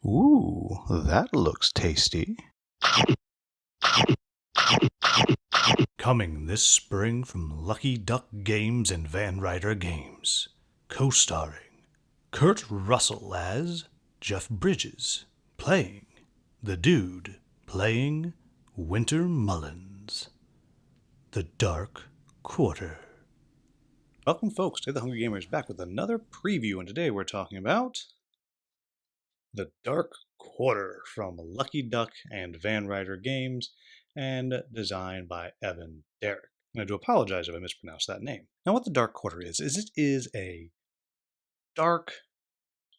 Ooh, that looks tasty. Coming this spring from Lucky Duck Games and Van Ryder Games. Co-starring Kurt Russell as Jeff Bridges, playing the Dude, playing Winter Mullins. The Dark Quarter. Welcome, folks, to The Hungry Gamers, back with another preview, and today we're talking about The Dark Quarter from Lucky Duck and Van Ryder Games, and designed by Evan Derrick. And I do apologize if I mispronounced that name. Now, what The Dark Quarter is it is a dark,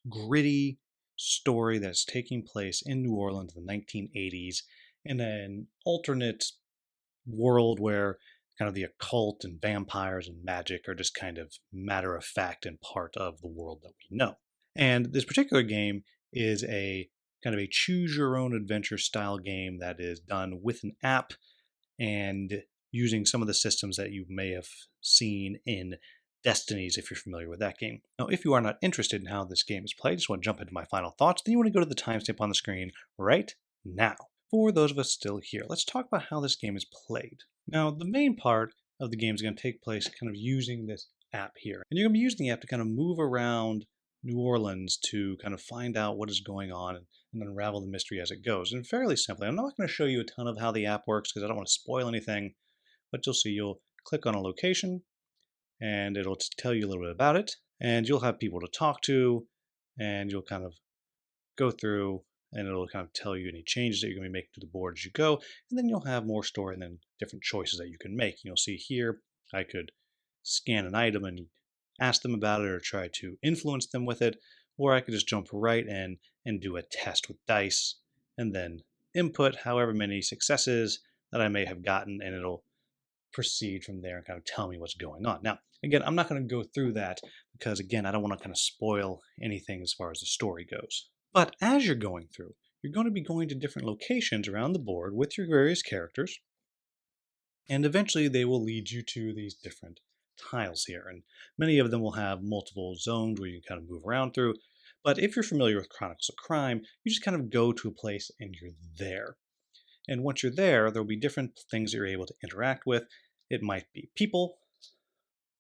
gritty story that's taking place in New Orleans in the 1980s in an alternate world where kind of the occult and vampires and magic are just kind of matter of fact and part of the world that we know. And this particular game is a kind of a choose your own adventure style game that is done with an app and using some of the systems that you may have seen in Destinies, if you're familiar with that game. Now, if you are not interested in how this game is played, just want to jump into my final thoughts, then you want to go to the timestamp on the screen right now. For those of us still here, let's talk about how this game is played. Now, the main part of the game is going to take place kind of using this app here. And you're going to be using the app to kind of move around New Orleans to kind of find out what is going on and unravel the mystery as it goes. And fairly simply, I'm not going to show you a ton of how the app works because I don't want to spoil anything, but you'll see you'll click on a location and it'll tell you a little bit about it, and you'll have people to talk to, and you'll kind of go through and it'll kind of tell you any changes that you're going to be making to the board as you go, and then you'll have more story and then different choices that you can make. You'll see here I could scan an item and ask them about it or try to influence them with it, or I could just jump right in and do a test with dice and then input however many successes that I may have gotten, and it'll proceed from there and kind of tell me what's going on. Now, again, I'm not going to go through that because, again, I don't want to kind of spoil anything as far as the story goes. But as you're going through, you're going to be going to different locations around the board with your various characters, and eventually they will lead you to these different tiles here. And many of them will have multiple zones where you can kind of move around through. But if you're familiar with Chronicles of Crime, you just kind of go to a place and you're there. And once you're there, there'll be different things that you're able to interact with. It might be people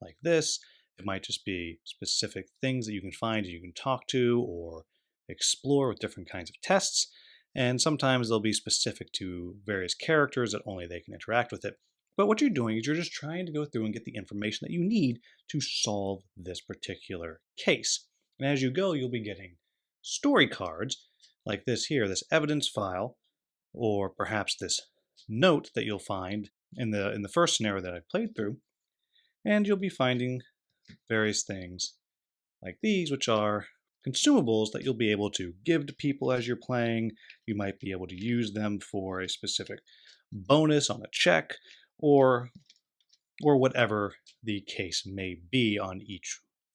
like this. It might just be specific things that you can find and you can talk to or explore with different kinds of tests. And sometimes they'll be specific to various characters that only they can interact with it. But what you're doing is you're just trying to go through and get the information that you need to solve this particular case. And as you go, you'll be getting story cards like this here, this evidence file, or perhaps this note that you'll find in the first scenario that I played through, and you'll be finding various things like these, which are consumables that you'll be able to give to people as you're playing. You might be able to use them for a specific bonus on a check, or whatever the case may be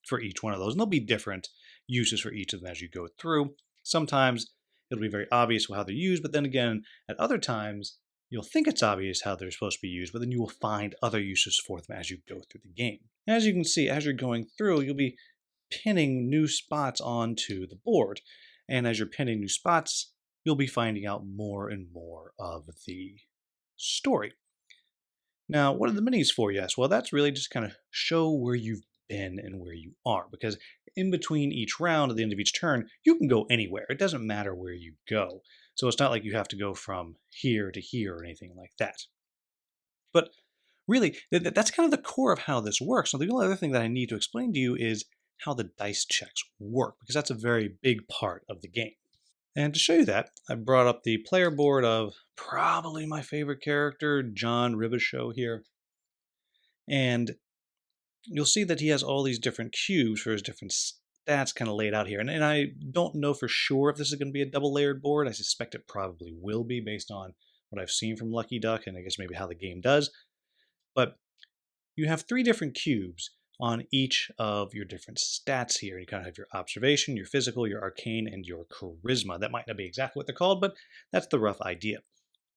for each one of those. And there'll be different uses for each of them as you go through. Sometimes it'll be very obvious how they're used, but then again, at other times, you'll think it's obvious how they're supposed to be used, but then you will find other uses for them as you go through the game. As you can see, as you're going through, you'll be pinning new spots onto the board. And as you're pinning new spots, you'll be finding out more and more of the story. Now, what are the minis for, yes? Well, that's really just kind of show where you've been and where you are, because in between each round, at the end of each turn, you can go anywhere. It doesn't matter where you go. So it's not like you have to go from here to here or anything like that. But really, that's kind of the core of how this works. So the only other thing that I need to explain to you is how the dice checks work, because that's a very big part of the game. And to show you that, I brought up the player board of probably my favorite character, John Ribishow here. And you'll see that he has all these different cubes for his different stats kind of laid out here. And I don't know for sure if this is going to be a double layered board. I suspect it probably will be based on what I've seen from Lucky Duck and I guess maybe how the game does. But you have 3 different cubes on each of your different stats here. You kind of have your observation, your physical, your arcane, and your charisma. That might not be exactly what they're called, but that's the rough idea.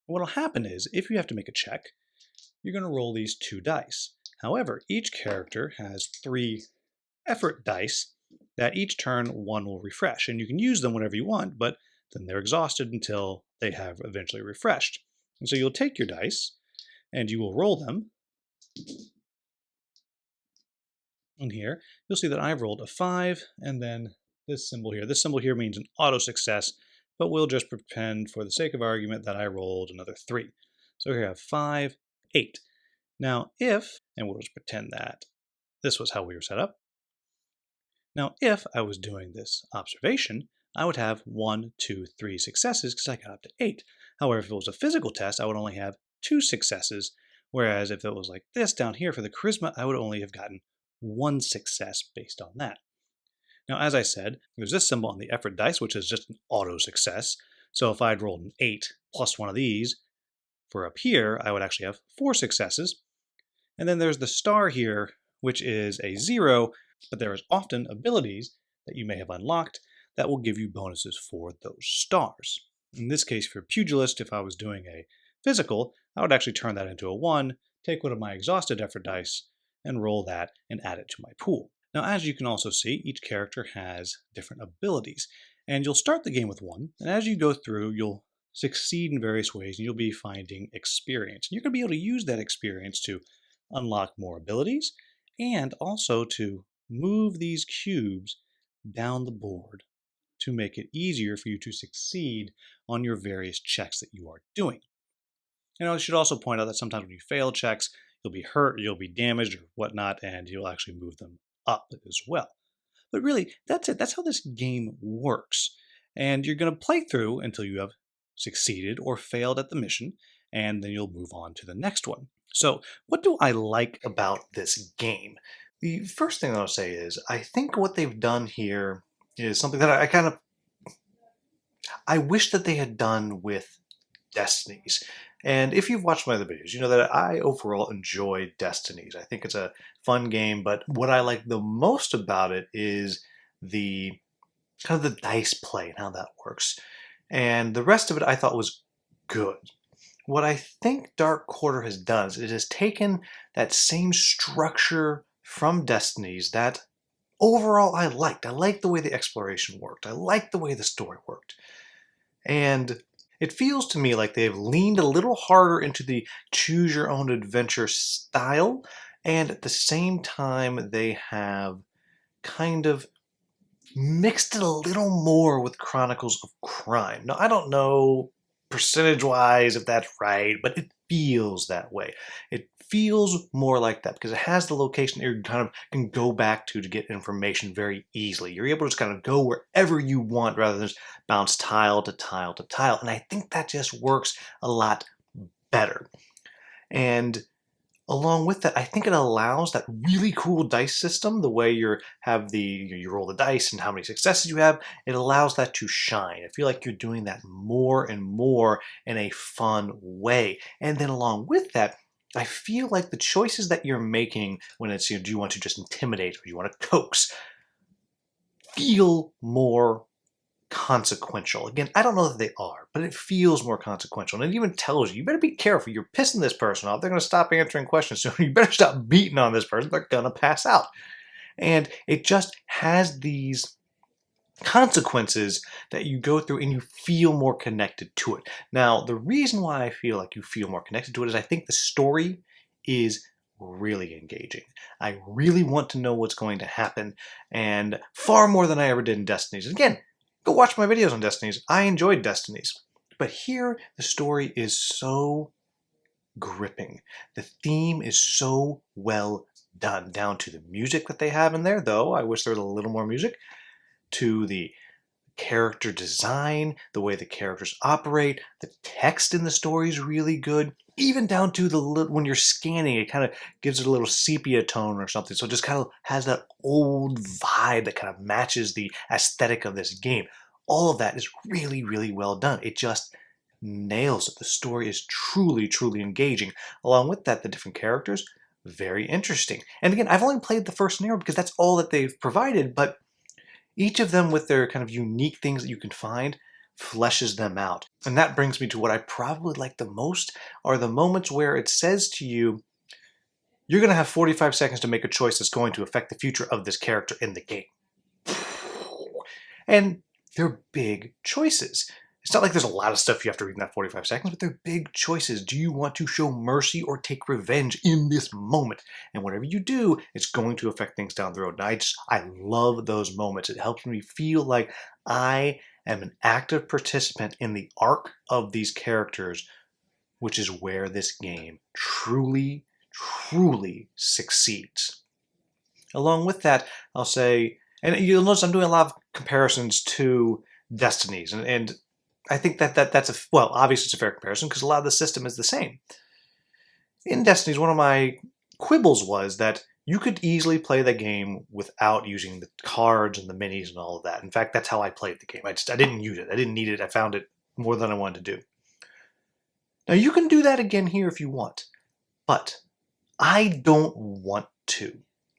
What will happen is, if you have to make a check, you're going to roll these 2 dice. However, each character has 3 effort dice that each turn 1 will refresh, and you can use them whenever you want, but then they're exhausted until they have eventually refreshed. And so you'll take your dice and you will roll them. And here, you'll see that I've rolled a 5 and then this symbol here. This symbol here means an auto success, but we'll just pretend for the sake of argument that I rolled another 3. So here I have 5, 8. Now if, and we'll just pretend that this was how we were set up. Now if I was doing this observation, I would have 1, 2, 3 successes because I got up to 8. However, if it was a physical test, I would only have 2 successes. Whereas if it was like this down here for the charisma, I would only have gotten 1 success based on that. Now, as I said, there's this symbol on the effort dice, which is just an auto success. So if I'd rolled an 8 plus one of these, for up here, I would actually have 4 successes. And then there's the star here, which is a 0, but there is often abilities that you may have unlocked that will give you bonuses for those stars. In this case, for Pugilist, if I was doing a physical, I would actually turn that into a 1, take one of my exhausted effort dice, and roll that and add it to my pool. Now, as you can also see, each character has different abilities, and you'll start the game with 1, and as you go through, you'll succeed in various ways, and you'll be finding experience. And you're going to be able to use that experience to unlock more abilities, and also to move these cubes down the board to make it easier for you to succeed on your various checks that you are doing. And I should also point out that sometimes when you fail checks, you'll be hurt, you'll be damaged or whatnot, and you'll actually move them up as well. But really, that's it. That's how this game works. And you're going to play through until you have succeeded or failed at the mission, and then you'll move on to the next one. So what do I like about this game? The first thing I'll say is I think what they've done here is something that I wish that they had done with Destinies. And if you've watched my other videos, you know that I overall enjoy Destinies. I think it's a fun game, but what I like the most about it is the kind of the dice play and how that works. And the rest of it I thought was good. What I think Dark Quarter has done is it has taken that same structure from Destinies that overall I liked. I liked the way the exploration worked. I liked the way the story worked. And it feels to me like they've leaned a little harder into the choose your own adventure style, and at the same time they have kind of mixed it a little more with Chronicles of Crime. Now, I don't know percentage-wise if that's right, but it feels that way. It feels more like that because it has the location that you kind of can go back to get information very easily. You're able to just kind of go wherever you want rather than just bounce tile to tile to tile. And I think that just works a lot better. And along with that, I think it allows that really cool dice system, the way you roll the dice and how many successes you have, it allows that to shine. I feel like you're doing that more and more in a fun way. And then along with that, I feel like the choices that you're making when it's, do you want to just intimidate or do you want to coax, feel more consequential. Again, I don't know that they are, but it feels more consequential. And it even tells you better be careful. You're pissing this person off. They're going to stop answering questions soon. You better stop beating on this person. They're going to pass out. And it just has these consequences that you go through and you feel more connected to it. Now, the reason why I feel like you feel more connected to it is I think the story is really engaging. I really want to know what's going to happen, and far more than I ever did in Destinies. And again, go watch my videos on Destinies. I enjoyed Destinies. But here, the story is so gripping. The theme is so well done, down to the music that they have in there, though I wish there was a little more music, to the character design, the way the characters operate, the text in the story is really good, even down to when you're scanning, it kind of gives it a little sepia tone or something, so it just kind of has that old vibe that kind of matches the aesthetic of this game. All of that is really, really well done. It just nails it. The story is truly, truly engaging. Along with that, the different characters, very interesting. And again, I've only played the first scenario because that's all that they've provided, but each of them with their kind of unique things that you can find fleshes them out. And that brings me to what I probably like the most are the moments where it says to you, you're going to have 45 seconds to make a choice that's going to affect the future of this character in the game. And they're big choices. It's not like there's a lot of stuff you have to read in that 45 seconds, but they're big choices. Do you want to show mercy or take revenge in this moment? And whatever you do, it's going to affect things down the road. And I love those moments. It helps me feel like I am an active participant in the arc of these characters, which is where this game truly, truly succeeds. Along with that, I'll say, and you'll notice I'm doing a lot of comparisons to Destinies, and I think that's well, obviously it's a fair comparison because a lot of the system is the same. In Destinies, one of my quibbles was that you could easily play the game without using the cards and the minis and all of that. In fact, that's how I played the game. I didn't use it. I didn't need it. I found it more than I wanted to do. Now, you can do that again here if you want, but I don't want to.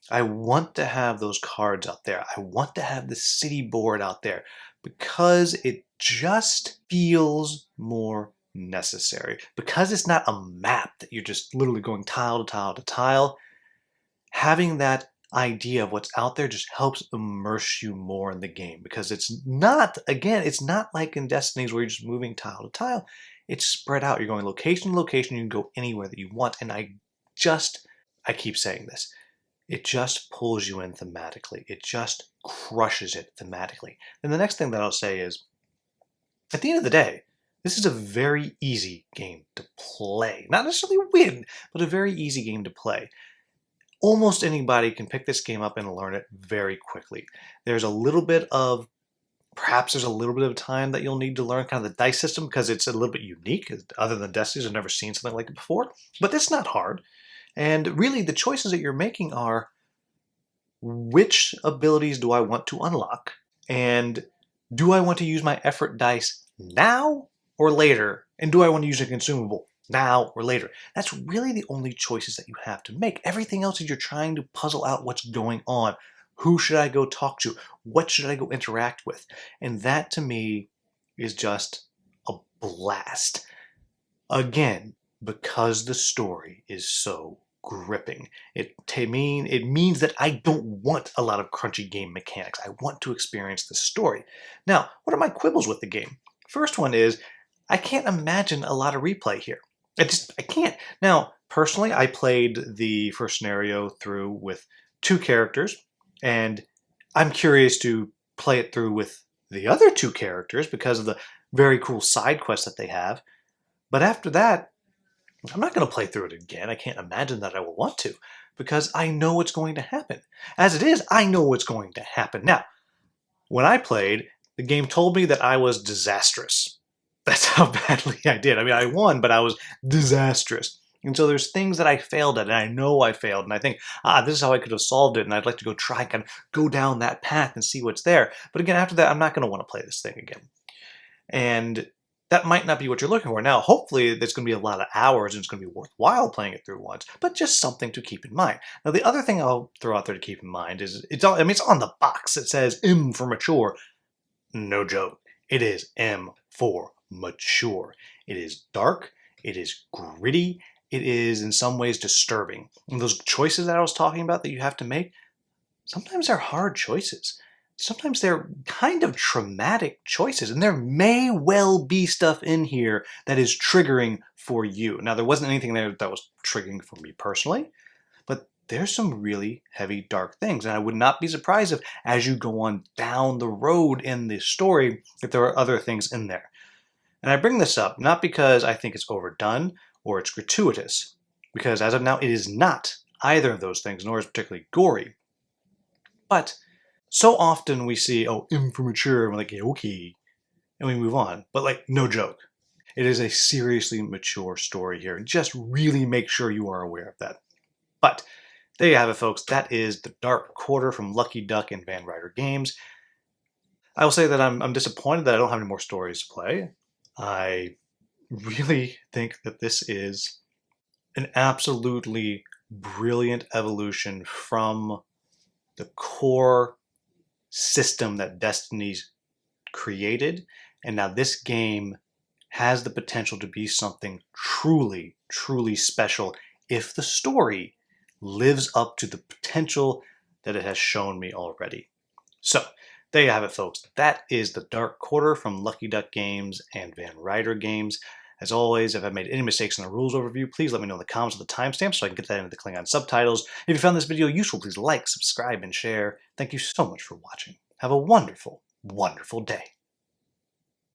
I want to have those cards out there. I want to have the city board out there because it just feels more necessary. Because it's not a map that you're just literally going tile to tile to tile, having that idea of what's out there just helps immerse you more in the game because it's not, again, it's not like in Destinies where you're just moving tile to tile. It's spread out. You're going location to location. You can go anywhere that you want. And I keep saying this. It just pulls you in thematically. It just crushes it thematically. And the next thing that I'll say is, at the end of the day, this is a very easy game to play. Not necessarily win, but a very easy game to play. Almost anybody can pick this game up and learn it very quickly. Perhaps there's a little bit of time that you'll need to learn kind of the dice system because it's a little bit unique. Other than Destinies, I've never seen something like it before. But it's not hard. And really, the choices that you're making are, which abilities do I want to unlock? And do I want to use my effort dice now or later? And do I want to use a consumable now or later? That's really the only choices that you have to make. Everything else is you're trying to puzzle out what's going on. Who should I go talk to? What should I go interact with? And that, to me, is just a blast. Again, because the story is so gripping. It means that I don't want a lot of crunchy game mechanics. I want to experience the story. Now, what are my quibbles with the game? First one is, I can't imagine a lot of replay here. I can't. Now, personally, I played the first scenario through with 2 characters, and I'm curious to play it through with the other 2 characters because of the very cool side quests that they have. But after that, I'm not going to play through it again. I can't imagine that I will want to because I know what's going to happen. As it is, I know what's going to happen. Now, when I played, the game told me that I was disastrous. That's how badly I did. I mean, I won, but I was disastrous. And so there's things that I failed at, and I know I failed, and I think, this is how I could have solved it, and I'd like to go try and kind of go down that path and see what's there. But again, after that, I'm not going to want to play this thing again. And that might not be what you're looking for. Now, hopefully, there's going to be a lot of hours and it's going to be worthwhile playing it through once, but just something to keep in mind. Now, the other thing I'll throw out there to keep in mind is, it's on the box. It says M for mature. No joke. It is M for mature. It is dark. It is gritty. It is, in some ways, disturbing. And those choices that I was talking about that you have to make, sometimes they're hard choices. Sometimes they're kind of traumatic choices, and there may well be stuff in here that is triggering for you. Now, there wasn't anything there that was triggering for me personally, but there's some really heavy, dark things, and I would not be surprised if, as you go on down the road in this story, if there are other things in there. And I bring this up not because I think it's overdone or it's gratuitous, because as of now, it is not either of those things, nor is it particularly gory. But so often we see, oh, immature, and we're like, yeah, okay, and we move on. But like, no joke. It is a seriously mature story here, and just really make sure you are aware of that. But there you have it, folks. That is The Dark Quarter from Lucky Duck and Van Ryder Games. I will say that I'm disappointed that I don't have any more stories to play. I really think that this is an absolutely brilliant evolution from the core system that Destinies created, and now this game has the potential to be something truly, truly special if the story lives up to the potential that it has shown me already. So, There you have it, folks. That is The Dark Quarter from Lucky Duck Games and Van Ryder Games. As always, if I've made any mistakes in the rules overview, please let me know in the comments with the timestamp so I can get that into the Klingon subtitles. If you found this video useful, please like, subscribe, and share. Thank you so much for watching. Have a wonderful, wonderful day.